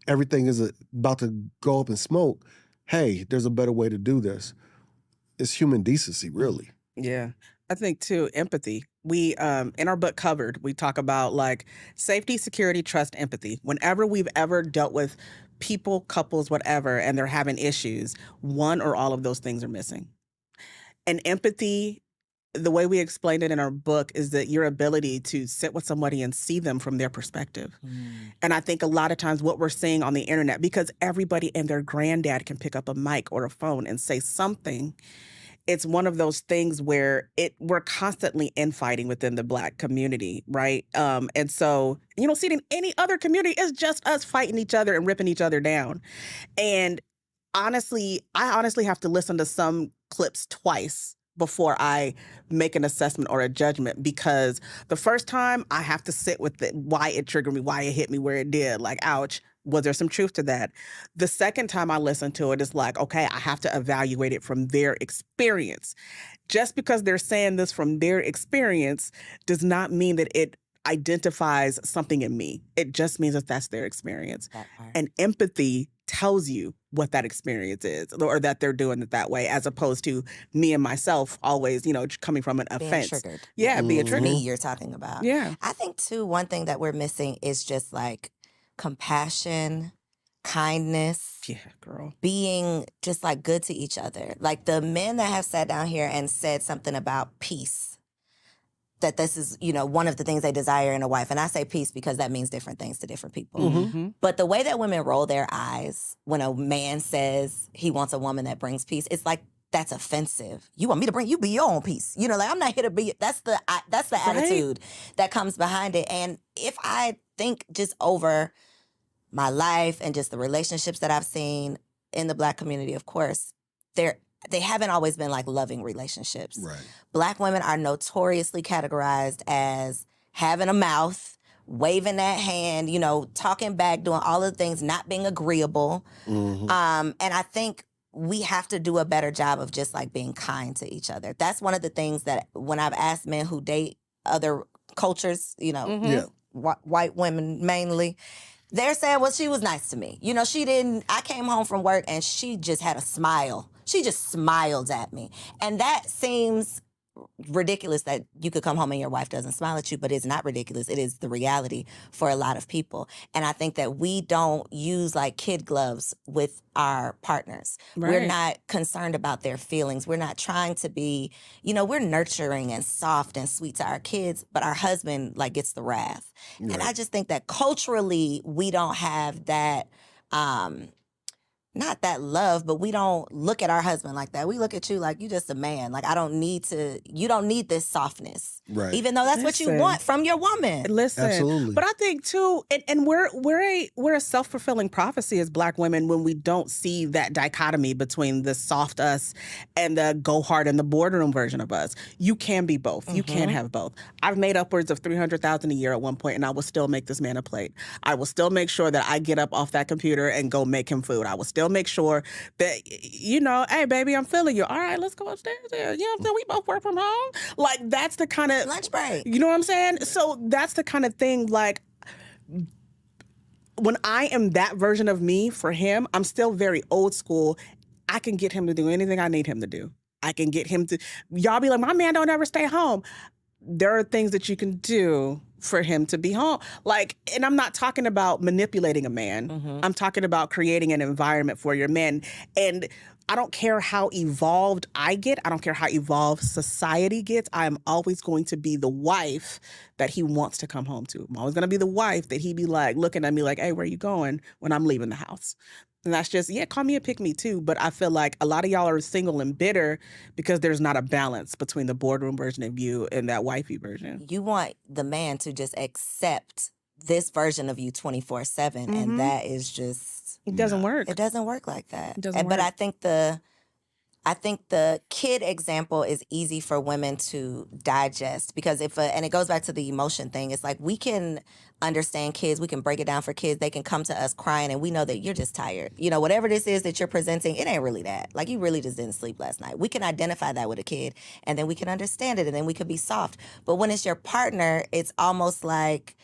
everything is about to go up in smoke. Hey, there's a better way to do this. It's human decency, really. Yeah. I think too, empathy. We, in our book Covered, we talk about like safety, security, trust, empathy. Whenever we've ever dealt with people, couples, whatever, and they're having issues, one or all of those things are missing. And empathy, the way we explained it in our book, is that your ability to sit with somebody and see them from their perspective. And I think a lot of times what we're seeing on the internet, because everybody and their granddad can pick up a mic or a phone and say something, it's one of those things where we're constantly infighting within the Black community, right? And so you don't see it in any other community. It's just us fighting each other and ripping each other down. And honestly, I have to listen to some clips twice before I make an assessment or a judgment, because the first time I have to sit with why it triggered me, why it hit me where it did, like, ouch, was there some truth to that? The second time I listen to it, it's like, okay, I have to evaluate it from their experience. Just because they're saying this from their experience does not mean that it identifies something in me. It just means that that's their experience. And empathy tells you what that experience is, or that they're doing it that way, as opposed to me and myself always, coming from an Being offense. triggered. Yeah, being triggered. Me you're talking about. Yeah. I think, too, one thing that we're missing is just like compassion, kindness. Yeah, girl. Being just like good to each other. Like the men that have sat down here and said something about peace, that this is, one of the things they desire in a wife. And I say peace because that means different things to different people. Mm-hmm. But the way that women roll their eyes when a man says he wants a woman that brings peace, it's like, that's offensive. You want me to you be your own peace. Like, I'm not here to be, that's the attitude that comes behind it. And if I think just over my life and just the relationships that I've seen in the Black community, of course, they haven't always been like loving relationships. Right. Black women are notoriously categorized as having a mouth, waving that hand, talking back, doing all of the things, not being agreeable. Mm-hmm. And I think we have to do a better job of just like being kind to each other. That's one of the things that when I've asked men who date other cultures, white women mainly, they're saying, well, she was nice to me. I came home from work and she just had a smile. She just smiled at me. And that seems ridiculous that you could come home and your wife doesn't smile at you, but it's not ridiculous. It is the reality for a lot of people. And I think that we don't use like kid gloves with our partners. Right. We're not concerned about their feelings. We're not trying to be, we're nurturing and soft and sweet to our kids, but our husband like gets the wrath. Right. And I just think that culturally we don't have that, not that love, but we don't look at our husband like that. We look at you like you just a man. Like you don't need this softness. Right. Even though that's what you want from your woman. Listen, absolutely. But I think too, and we're a self-fulfilling prophecy as Black women when we don't see that dichotomy between the soft us and the go hard in the boardroom version of us. You can be both. You can have both. I've made upwards of $300,000 a year at one point, and I will still make this man a plate. I will still make sure that I get up off that computer and go make him food. I will still make sure that, hey, baby, I'm feeling you. All right, let's go upstairs there. You know what I'm saying? We both work from home. Like, that's the kind of... Lunch break. You know what I'm saying? So that's the kind of thing, like, when I am that version of me for him, I'm still very old school. I can get him to do anything I need him to do. I can get him to... Y'all be like, my man don't ever stay home. There are things that you can do for him to be home. Like, and I'm not talking about manipulating a man. I'm talking about creating an environment for your man. And I don't care how evolved I get. I don't care how evolved society gets. I'm always going to be the wife that he wants to come home to. I'm always going to be the wife that he be like, looking at me like, hey, where you going when I'm leaving the house? And that's just, call me a pick-me too. But I feel like a lot of y'all are single and bitter because there's not a balance between the boardroom version of you and that wifey version. You want the man to just accept this version of you 24/7, and that is just... It doesn't work. It doesn't work like that. It doesn't But work. I think the kid example is easy for women to digest because and it goes back to the emotion thing. It's like we can understand kids. We can break it down for kids. They can come to us crying and we know that you're just tired. Whatever this is that you're presenting, it ain't really that. Like you really just didn't sleep last night. We can identify that with a kid and then we can understand it and then we could be soft. But when it's your partner, it's almost like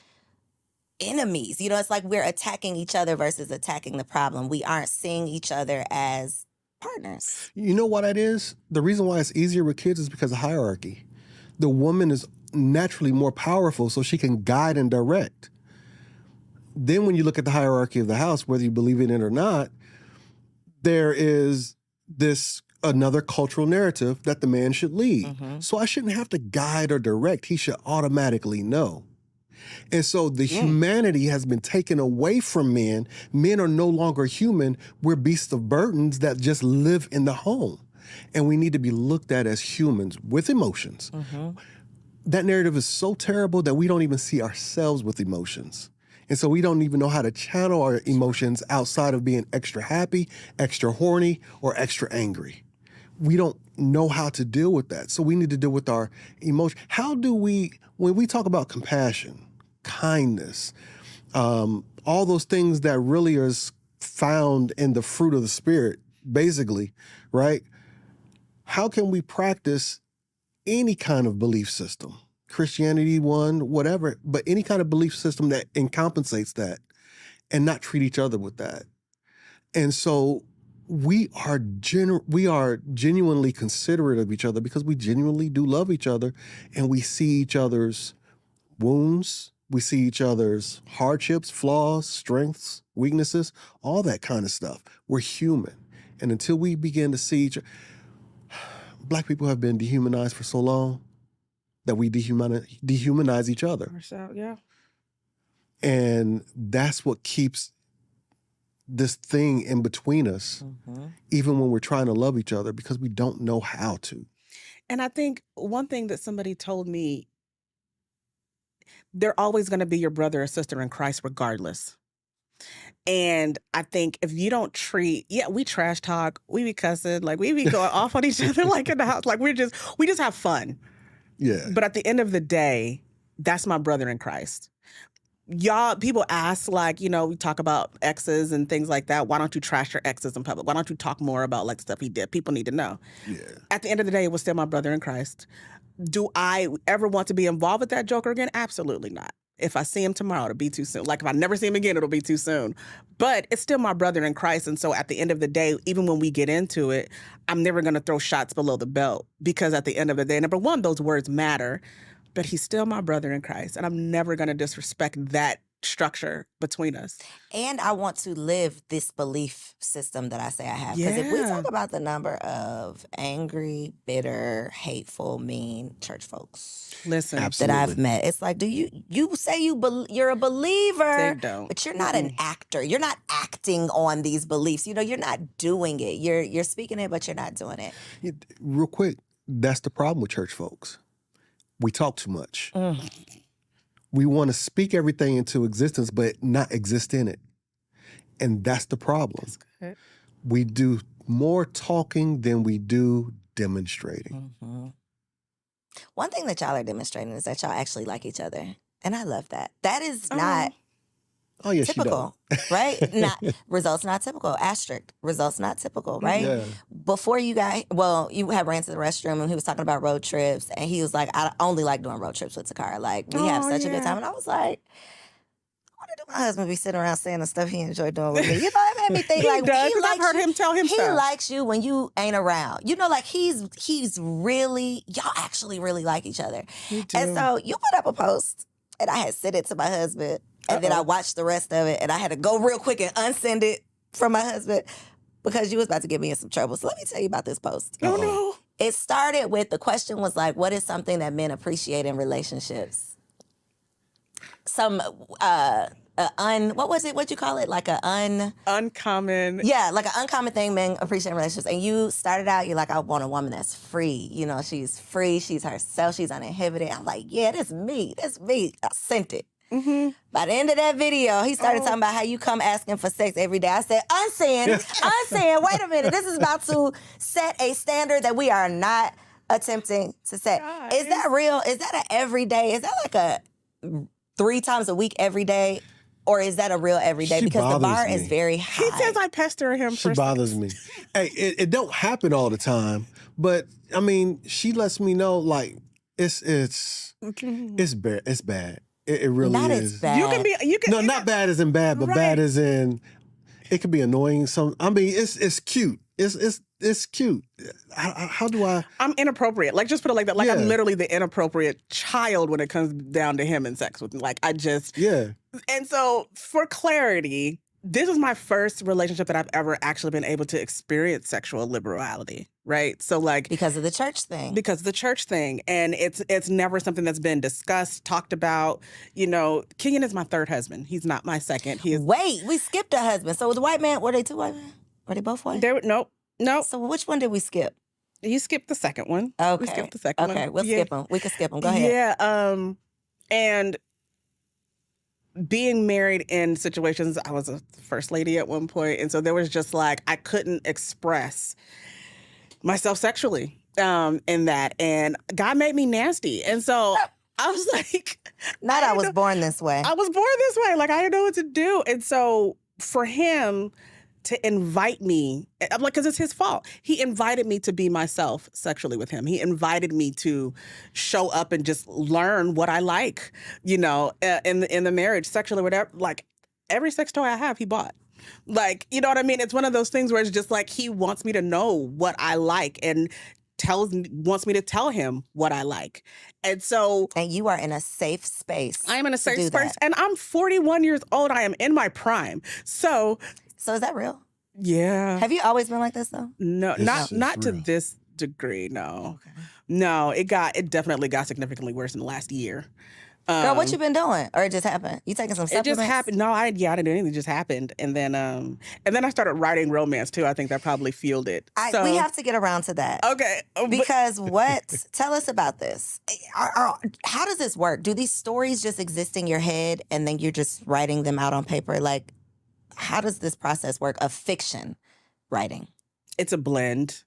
enemies. It's like we're attacking each other versus attacking the problem. We aren't seeing each other as partners. You know what it is? The reason why it's easier with kids is because of hierarchy. The woman is naturally more powerful, so she can guide and direct. Then when you look at the hierarchy of the house, whether you believe in it or not, there is another cultural narrative that the man should lead. So I shouldn't have to guide or direct. He should automatically know. And so the humanity has been taken away from men. Men are no longer human. We're beasts of burdens that just live in the home. And we need to be looked at as humans with emotions. That narrative is so terrible that we don't even see ourselves with emotions. And so we don't even know how to channel our emotions outside of being extra happy, extra horny, or extra angry. We don't know how to deal with that. So we need to deal with our emotion. How do we, when we talk about compassion, kindness, all those things that really are found in the fruit of the Spirit, basically, right? How can we practice any kind of belief system? Christianity, one, whatever, but any kind of belief system that compensates that and not treat each other with that. And so we are genuinely considerate of each other because we genuinely do love each other, and we see each other's wounds, we see each other's hardships, flaws, strengths, weaknesses, all that kind of stuff. We're human. And until we begin to see each other, Black people have been dehumanized for so long that we dehumanize each other. Yeah. And that's what keeps this thing in between us, even when we're trying to love each other, because we don't know how to. And I think one thing that somebody told me, they're always going to be your brother or sister in Christ regardless. And I think if you don't we trash talk, we be cussing, like we be going off on each other like in the house, like we just have fun. Yeah. But at the end of the day, that's my brother in Christ. Y'all, people ask, like, you know, we talk about exes and things like that. Why don't you trash your exes in public? Why don't you talk more about like stuff he did? People need to know. Yeah. At the end of the day, it was still my brother in Christ. Do I ever want to be involved with that joker again? Absolutely not. If I see him tomorrow, it'll be too soon. Like, if I never see him again, it'll be too soon. But it's still my brother in Christ. And so at the end of the day, even when we get into it, I'm never going to throw shots below the belt, because at the end of the day, number one, those words matter, but he's still my brother in Christ. And I'm never going to disrespect that structure between us. And I want to live this belief system that I say I have. Because if we Yeah. talk about the number of angry, bitter, hateful, mean church folks Listen, Absolutely. that I've met, it's like, do you say you're a believer, They don't. but you're not an actor. You're not acting on these beliefs. You know, you're not doing it. You're speaking it, but you're not doing it. Real quick, that's the problem with church folks. We talk too much. We want to speak everything into existence, but not exist in it. And that's the problem. good. We do more talking than we do demonstrating. One thing that y'all are demonstrating is that y'all actually like each other. And I love that. That is not Oh, yes, typical, right? Results not typical. Asterisk. Results not typical, right? Yeah. Before you had ran to the restroom and he was talking about road trips, and he was like, I only like doing road trips with Taccara. Like, we have such a good time. And I was like, why did my husband be sitting around saying the stuff he enjoyed doing with me? You know, it made me think, like, does, he 'cause I've likes heard you. him tell him He stuff. likes you when you ain't around. You know, like, he's really, y'all actually really like each other. We do. And so you put up a post, and I had sent it to my husband, and then I watched the rest of it, and I had to go real quick and unsend it from my husband because you was about to get me in some trouble. So let me tell you about this post. Oh, no. It started with, the question was like, what is something that men appreciate in relationships? What was it? What'd you call it? Like Uncommon. yeah, like an uncommon thing men appreciate in relationships. And you started out, you're like, I want a woman that's free. You know, she's free, she's herself, she's uninhibited. I'm like, yeah, that's me. I sent it. By the end of that video, he started talking about how you come asking for sex every day. I said, unsend, wait a minute. This is about to set a standard that we are not attempting to set. God. Is that real? Is that an everyday? Is that like a 3 times a week every day? Or is that a real everyday? She Because the bothers bar me. is very high. He says I pester him She for bothers me. Hey, it don't happen all the time, but I mean, she lets me know, like, it's bad. It's bad. It really Not is. as bad. You can No, not bad as in bad, but Right. bad as in it can be annoying. I mean, it's cute. It's cute. How do I? I'm inappropriate. Like, just put it like that. Like, Yeah. I'm literally the inappropriate child when it comes down to him and sex with me. Like, Yeah. And so, for clarity, this is my first relationship that I've ever actually been able to experience sexual liberality, right? So, like, Because of the church thing. because of the church thing, and it's never something that's been discussed, talked about. You know, Kenyon is my third husband. He's not my second. He is. Wait, we skipped a husband. So the white man, were they 2 white men? Were they both white? Nope. So which one did we skip? You skipped the second one. Okay. We skipped the second one. Okay, we'll Yeah. skip them. We can skip them. Go ahead. Yeah. And being married in situations, I was a first lady at one point, and so there was just like, I couldn't express myself sexually in that, and God made me nasty, and so I was like, Not I was born this way. I was born this way, like I didn't know what to do, and so for him to invite me, I'm like, because it's his fault. He invited me to be myself sexually with him. He invited me to show up and just learn what I like, you know, in the marriage, sexually, whatever. Like, every sex toy I have, he bought. Like, you know what I mean? It's one of those things where it's just like he wants me to know what I like and wants me to tell him what I like. And so And you are in a safe space. I am in a to safe do space, that. and I'm 41 years old. I am in my prime. So is that real? yeah. Have you always been like this though? No, It's not to real. this degree, no. Okay. No, it definitely got significantly worse in the last year. Girl, what you been doing? Or it just happened? You taking some It supplements? just happened. No, I didn't do anything. It just happened, and then I started writing romance too. I think that probably fueled it. We have to get around to that. Okay, Because tell us about this. How does this work? Do these stories just exist in your head and then you're just writing them out on paper? Like, how does this process work of fiction writing? It's a blend.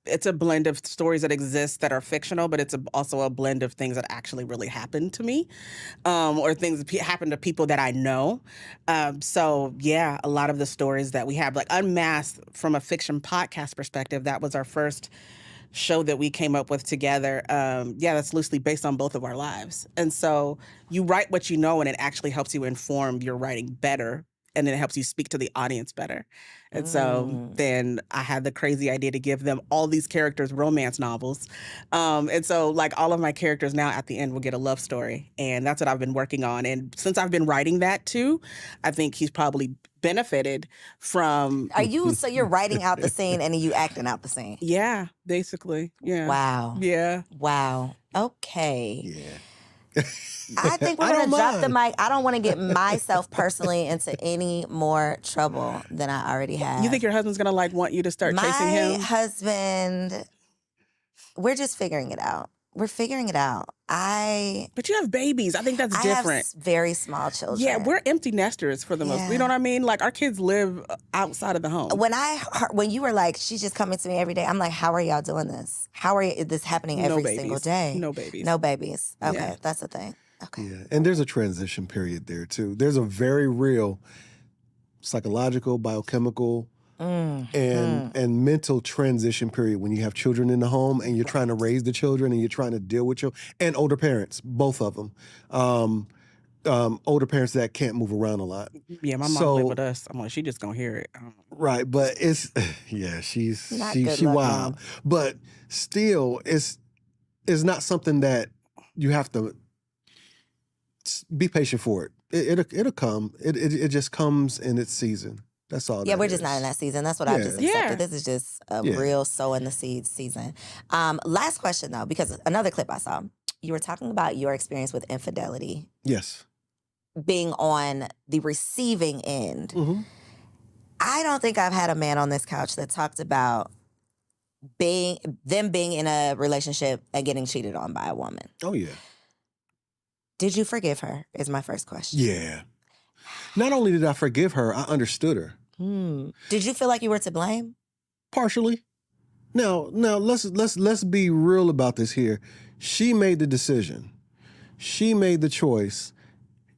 It's a blend of stories that exist that are fictional, but it's also a blend of things that actually really happened to me, or things that happen to people that I know. So yeah, a lot of the stories that we have, like Unmasked, from a fiction podcast perspective, that was our first show that we came up with together. That's loosely based on both of our lives. And so you write what you know, and it actually helps you inform your writing better. And then it helps you speak to the audience better. And so then I had the crazy idea to give them all these characters romance novels. And so like all of my characters now at the end will get a love story. And that's what I've been working on. And since I've been writing that too, I think he's probably benefited from. So you're writing out the scene and then you acting out the scene? Yeah, basically. Yeah. Wow. Yeah. Wow. Okay. Yeah. I think we're going to drop the mic. I don't want to get myself personally into any more trouble than I already have. You think your husband's going to want you to start chasing him? My husband, we're just figuring it out. We're figuring it out. But you have babies. I think that's different. I have very small children. Yeah, we're empty nesters for the most. You know what I mean? Like our kids live outside of the home. When you were like, she's just coming to me every day, I'm like, how are y'all doing this? How is this happening every single day? No babies. No babies. Okay, Yeah. that's the thing. Okay. Yeah, and there's a transition period there too. There's a very real psychological, biochemical, and mental transition period when you have children in the home and you're trying to raise the children and you're trying to deal with and older parents, both of them. Older parents that can't move around a lot. Yeah, my mom lived with us. I'm like, she just gonna hear it. Right, but it's she luck, wild, Mom. but still, it's not something that you have to be patient for it. It'll come. It just comes in its season. That's all. Yeah, that we're is. just not in that season. That's what I've just accepted. Yeah. This is just a real sowing the seeds season. Last question though, because another clip I saw, you were talking about your experience with infidelity. Yes. Being on the receiving end. Mm-hmm. I don't think I've had a man on this couch that talked about being in a relationship and getting cheated on by a woman. Oh yeah. Did you forgive her? Is my first question. Yeah. Not only did I forgive her, I understood her. Did you feel like you were to blame? Partially. Now let's be real about this here. She made the decision. She made the choice.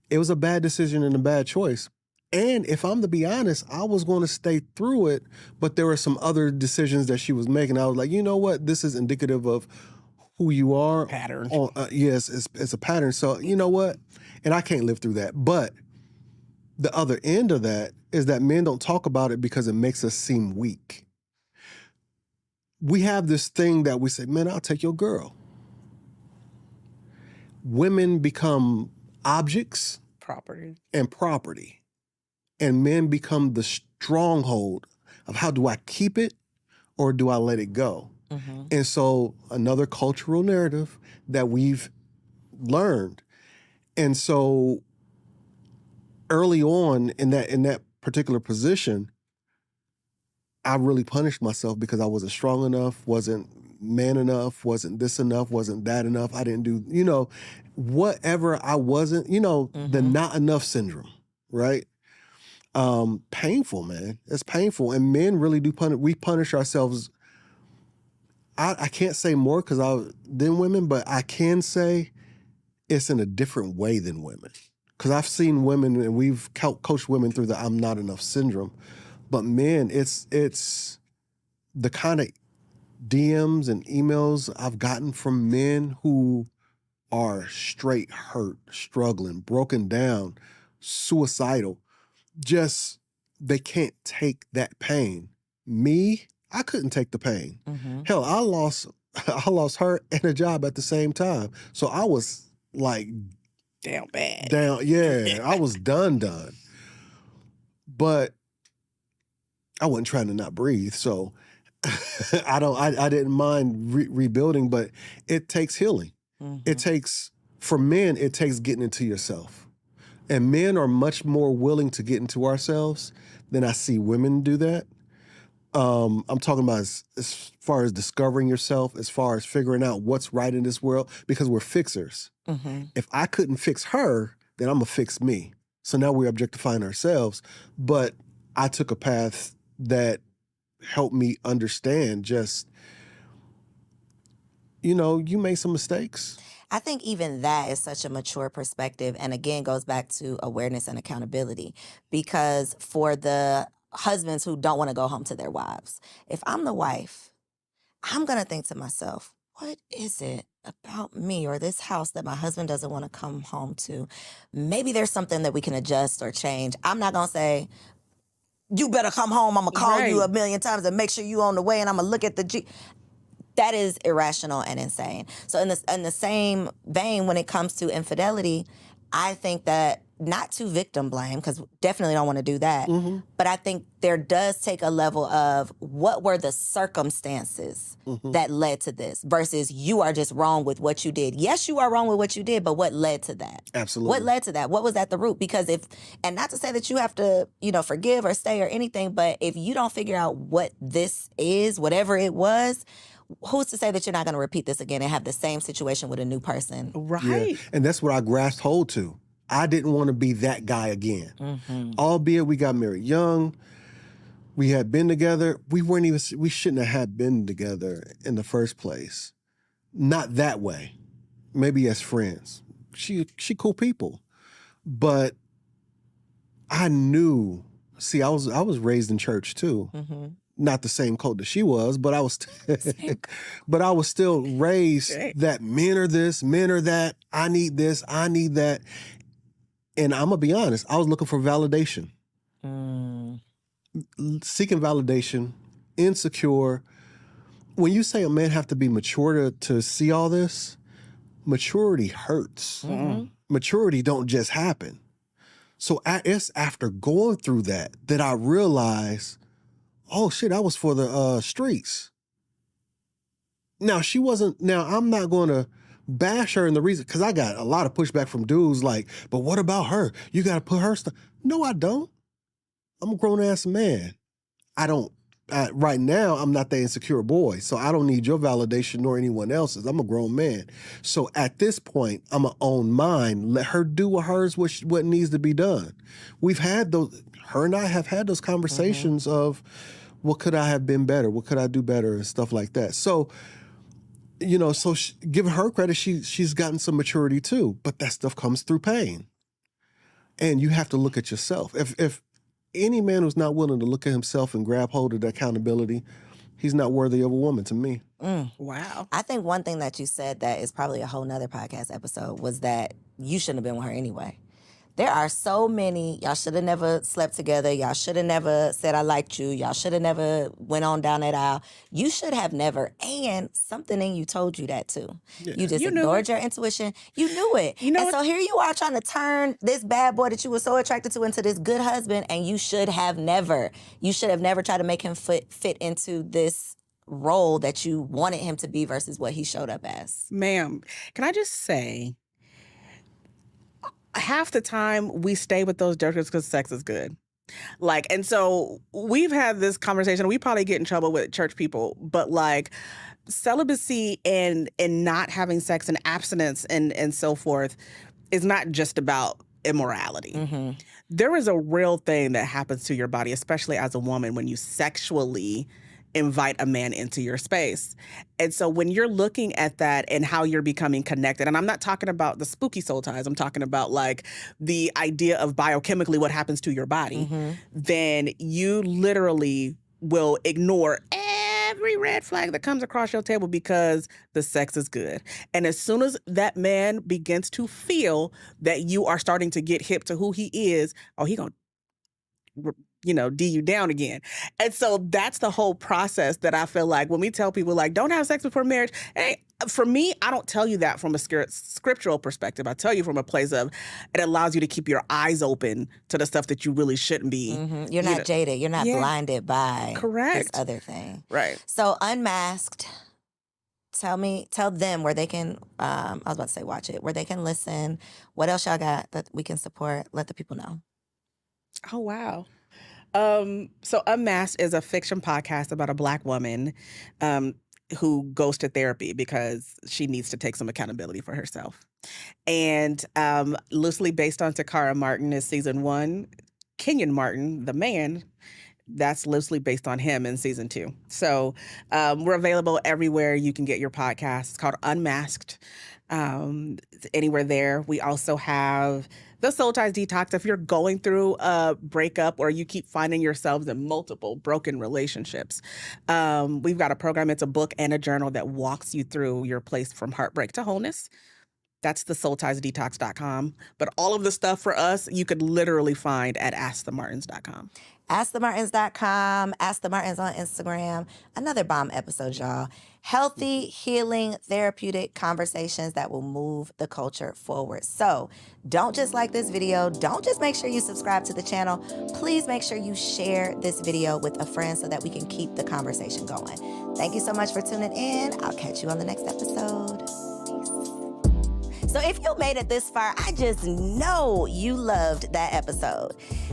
It was a bad decision and a bad choice. And if I'm to be honest, I was going to stay through it, but there were some other decisions that she was making. I was like, you know what? This is indicative of who you are. Pattern. Yes, it's a pattern. So you know what? And I can't live through that. But the other end of that is that men don't talk about it because it makes us seem weak. We have this thing that we say, man, I'll take your girl. Women become objects. Property. And property. And men become the stronghold of how do I keep it or do I let it go? Mm-hmm. And so another cultural narrative that we've learned. And so early on in that particular position, I really punished myself because I wasn't strong enough, wasn't man enough, wasn't this enough, wasn't that enough. I didn't do, whatever I wasn't, the not enough syndrome, right? Painful, man. It's painful. And men really do we punish ourselves. I can't say more than women, but I can say it's in a different way than women. Because I've seen women and we've coached women through the I'm not enough syndrome. But men, it's the kind of DMs and emails I've gotten from men who are straight hurt, struggling, broken down, suicidal. just, they can't take that pain. Me, I couldn't take the pain. Hell, I lost her and a job at the same time. So I was like Damn bad. down. Yeah, I was done. But I wasn't trying to not breathe. So I didn't mind rebuilding, but it takes healing. It takes, for men, it takes getting into yourself. And men are much more willing to get into ourselves than I see women do that. I'm talking about as far as discovering yourself, as far as figuring out what's right in this world, because we're fixers. If I couldn't fix her, then I'm going to fix me. So now we're objectifying ourselves. But I took a path that helped me understand just, you made some mistakes. I think even that is such a mature perspective, and again goes back to awareness and accountability. Because for the husbands who don't want to go home to their wives, if I'm the wife, I'm going to think to myself, what is it about me or this house that my husband doesn't want to come home to? Maybe there's something that we can adjust or change. I'm not going to say, you better come home. I'm going to call you a million times and make sure you on the way, and I'm going to look at the G. That is irrational and insane. So in the same vein, when it comes to infidelity, I think that not to victim blame, because definitely don't want to do that, but I think there does take a level of what were the circumstances that led to this versus you are just wrong with what you did. Yes, you are wrong with what you did, but what led to that? Absolutely. What led to that? What was at the root? Because and not to say that you have to, forgive or stay or anything, but if you don't figure out what this is, whatever it was, who's to say that you're not going to repeat this again and have the same situation with a new person? Right. Yeah. And that's what I grasped hold to. I didn't want to be that guy again. Albeit we got married young. We had been together. We shouldn't have been together in the first place. Not that way. Maybe as friends. She cool people. But I knew, see, I was raised in church too. Not the same cult that she was, but I was still raised that men are this, men are that. I need this, I need that. And I'm gonna be honest, I was looking for validation. Seeking validation, insecure. When you say a man have to be mature to see all this, maturity hurts. Maturity don't just happen. So it's after going through that I realized, oh shit, I was for the streets. Now I'm not going to bash her in the reason, because I got a lot of pushback from dudes like, but what about her? You got to put her stuff. No, I don't. I'm a grown ass man. Right now, I'm not the insecure boy, so I don't need your validation nor anyone else's. I'm a grown man. So at this point, I'm going to own mine. Let her do with hers what needs to be done. Her and I have had those conversations of, what could I have been better? What could I do better? And stuff like that. So, giving her credit, she's gotten some maturity too, but that stuff comes through pain. And you have to look at yourself. If any man who's not willing to look at himself and grab hold of the accountability, he's not worthy of a woman to me. Wow. I think one thing that you said that is probably a whole nother podcast episode was that you shouldn't have been with her anyway. There are so many, y'all should have never slept together. Y'all should have never said I liked you. Y'all should have never went on down that aisle. You should have never. And something in you told you that too. Yeah. You just ignored your intuition. You knew it. So here you are trying to turn this bad boy that you were so attracted to into this good husband, and you should have never. You should have never tried to make him fit into this role that you wanted him to be versus what he showed up as. Ma'am, can I just say, half the time we stay with those jerks because sex is good. And so we've had this conversation. We probably get in trouble with church people, but celibacy and not having sex and abstinence and so forth is not just about immorality. There is a real thing that happens to your body, especially as a woman, when you sexually invite a man into your space. And so when you're looking at that and how you're becoming connected, and I'm not talking about the spooky soul ties, I'm talking about the idea of biochemically what happens to your body, then you literally will ignore every red flag that comes across your table because the sex is good. And as soon as that man begins to feel that you are starting to get hip to who he is, he gonna D you down again. And so that's the whole process that I feel like when we tell people like, don't have sex before marriage. Hey, for me, I don't tell you that from a scriptural perspective. I tell you from a place of it allows you to keep your eyes open to the stuff that you really shouldn't be. Mm-hmm. You're not jaded. You're not blinded by this other thing. Right. So Unmasked, tell them where they can, I was about to say watch it, where they can listen. What else y'all got that we can support? Let the people know. Oh, wow. So Unmasked is a fiction podcast about a Black woman who goes to therapy because she needs to take some accountability for herself. And loosely based on Taccara Martin is season 1. Kenyon Martin, the man, that's loosely based on him in season 2. So we're available everywhere you can get your podcast. It's called Unmasked. Anywhere there. We also have the Soul Ties Detox. If you're going through a breakup or you keep finding yourselves in multiple broken relationships, we've got a program. It's a book and a journal that walks you through your place from heartbreak to wholeness. That's the soultiesdetox.com. But all of the stuff for us, you could literally find at askthemartins.com. AskTheMartins.com, Ask the Martins on Instagram. Another bomb episode, y'all. Healthy, healing, therapeutic conversations that will move the culture forward. So don't just like this video. Don't just make sure you subscribe to the channel. Please make sure you share this video with a friend so that we can keep the conversation going. Thank you so much for tuning in. I'll catch you on the next episode. So if you made it this far, I just know you loved that episode.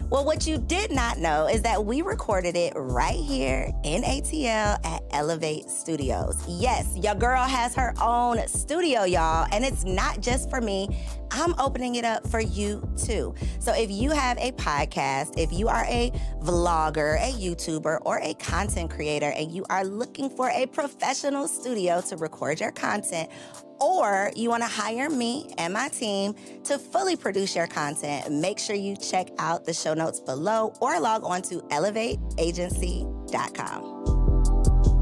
Well, what you did not know is that we recorded it right here in ATL at Elevate Studios. Yes, your girl has her own studio, y'all, and it's not just for me. I'm opening it up for you too. So if you have a podcast, if you are a vlogger, a YouTuber, or a content creator, and you are looking for a professional studio to record your content, or you want to hire me and my team to fully produce your content, make sure you check out the show notes below or log on to elevateagency.com.